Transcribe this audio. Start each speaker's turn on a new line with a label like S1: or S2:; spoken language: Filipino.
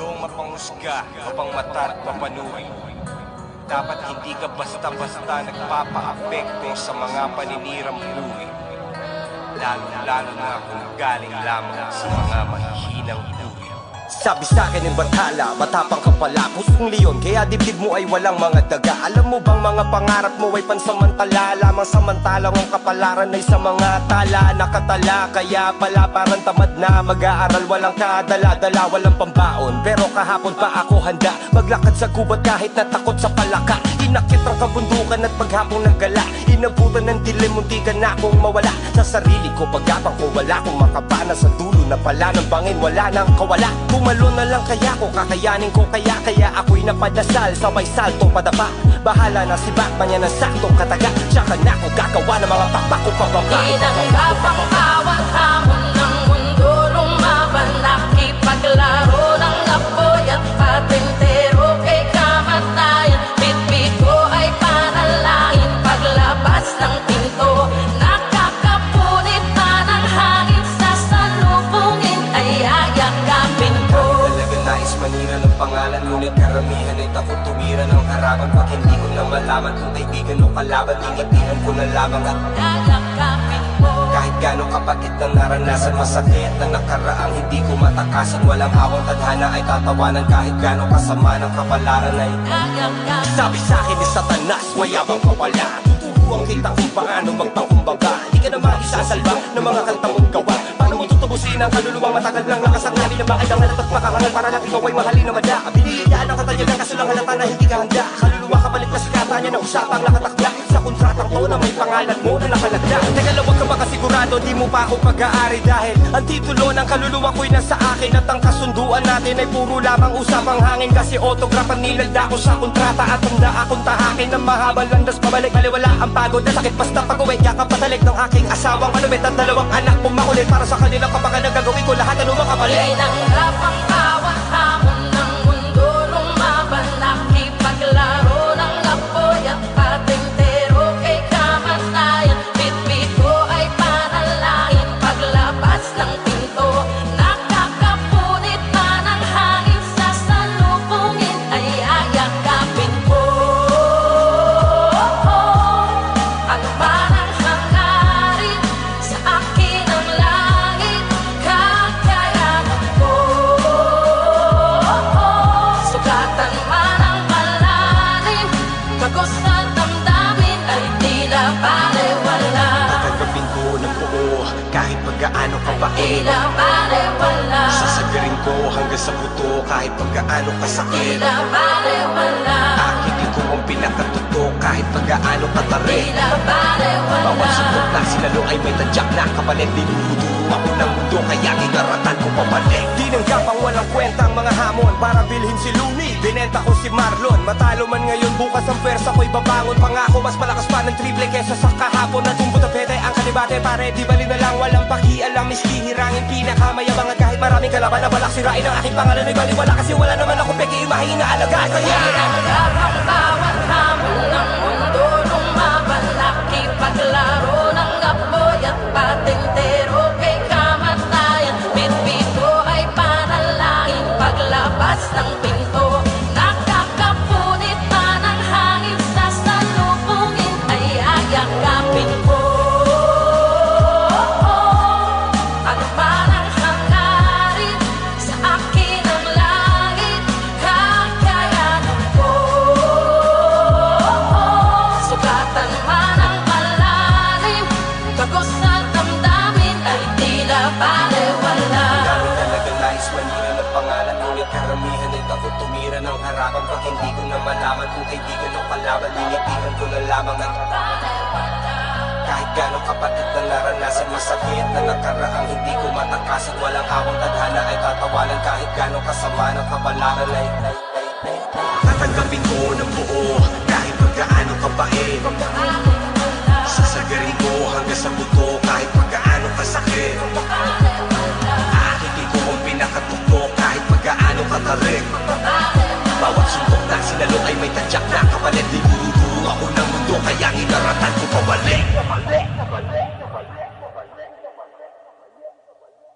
S1: mundong mapanghusga, mapangmata at mapanuri. Dapat hindi ka basta-basta nagpapa-apekto sa mga paninirang buhay, lalo na kung galing lamang sa mga mahihinang uri.
S2: Sabi sa'kin ng bathala, matapang ka pala, pusong leon, kaya dibdib mo ay walang mga daga. Alam mo bang mga pangarap mo ay pansamantala, lamang samantalang ang kapalaran ay sa mga tala. Nakatala, kaya pala parang tamad na mag-aaral, walang kadala-dala, walang pambaon. Pero kahapon pa ako handa, maglakad sa gubat kahit natakot sa palaka. Inakit ang kabundukan at paghapong naggala, inabutan ng dilim, munti ka na akong mawala. Sa sarili ko, pagapang ko wala kong makabana, sa dulo na pala ng bangin, wala nang kawala. Bumalo na lang kaya ko, kakayanin ko kaya ako'y napadasal, sabay salto padapa. Bahala na si Batman, yan ang saktong kataga. Tsaka na ako gagawa ng mga pakpak ko pababa.
S3: Tinanggap ang bawat hamon ng mundo, lumaban, nakipaglaro ng apoy at patintero kay kamatayan. Bitbit ko ay panalangin, paglabas ng pinto, nakakapunit na ng hangin, sa salubungin ay ayakapin ko.
S1: Talaga nais manira ng pangalan, ngunit karamihan ay takot tumira ng harapan. Pag hindi ko na malaman kung kaibigan o kalaban, ingitihan ko na lamang at
S3: Ayakapin ko.
S1: kahit gano'ng kapatid ng naranasan, masakit na nakaraang hindi ko matakasan. Walang awang tadhana ay tatawanan, kahit gano'ng kasama ng kapalaran ay
S3: Ayakapin.
S2: Sabi sa'kin ni Satanas, mayabang ka wala. Tuturuan kita kung paano magpakumbaga. Di ka naman isasalba ng mga kanta mong gawa. Paano mo tutubusin ang kaluluwang matagal lang nakasangani na bakit ang halat at makahangal para lang ikaw ay mahalin na mada. Biniliyaan ang katanyagan kaso lang halata na hindi ka handa. Kaluluwa kapalit na sikata niya na usapang nakatakda sa kontratang to na may pangalan mo na nakalagda. Teka lang, wag ka ba kasigurado, di mo pa ako pag-aari, dahil ang titulo ng kaluluwa ko'y nasa akin at ang kasunduan natin ay puro lamang usapang hangin. Kasi autograpan nilalda ko sa kontrata at handa akong tahakin ng mahabang landas pabalik. Baliwala ang pagod na sakit basta pag-uwi, yakap patalik ng aking asawang malupit at dalawang anak kong makulit. Para sa kanilang kapakanan gagawin ko lahat ano makapalit.
S3: Tinanggap ang bawat hamon ng mundo, lumaban, nakipaglaro ng apoy at patintero kay kamatayan. Bitbit ko ay panalangin, paglabas ng pinto, nakakapunit na ng hangin, sa salubungin ay ayakapin ko. Ano ba nang hangarin sa akin ang langit, kakayanan ko. Sugatan man ang malalim, bagos sa damdamin ay tila balewala.
S2: Tatanggapin ko ng buo kahit pagkaano kabait.
S3: Tila balewala.
S2: Sasagarin ko hanggang sa buto kahit pagkaano kasakit.
S3: Tila balewala.
S2: Akitin ko ang pinakatuto kahit pagkaano katarik.
S3: Tila balewala.
S2: Bawat sundok na sinalo ay may tadyak na kapalit. Dinuduro ako ng mundo kaya ingaratan ko pabalik. Tinanggap ang walang kwenta ang mga hamon para bilhin si Luni. Binenta ko si Marlon, matalo man ngayon, bukas ang pwersa ko'y babangon. Pangako mas malakas pa ng triple kesa sa kahapon. Na tumbot ang pete ang kanibate, pare di bali na lang. Walang pakialam, miski hirangin pinakamayabang. At kahit maraming kalaban na balak sirain ang aking pangalan ay baliwala. Kasi wala naman ako peki imahin na alagaan. Kaya
S3: Tinanggap ang bawat hamon ng mundo, lumaban, nakipaglaro ng apoy at patintero kay kamatayan. Bitbit ko ay panalangin, paglabas ng pinto, nakakapunit na ng hangin, sa salubungin ay ayakapin ko. Ano ba nang hangarin sa akin ang langit, kakayanan ko. Sugatan man ang malalim, bagos sa damdamin ay tila balewala.
S1: Dami talaga nais manira ng pangalan, ngunit karamihan ay takot tumira ng harapan. Pag hindi ko na malaman kung kaibigan o kalaban, initihan ko na lamang at kahit gano'ng kapatid na naranasan, masakit na nakaraang hindi ko matakasan. Walang awang tadhana ay tatawanan, kahit gano'ng kasama ng kapalaran ay tatanggapin ko ng buo kahit pagkaano kabait. Sasagarin ko hanggang sa buto kahit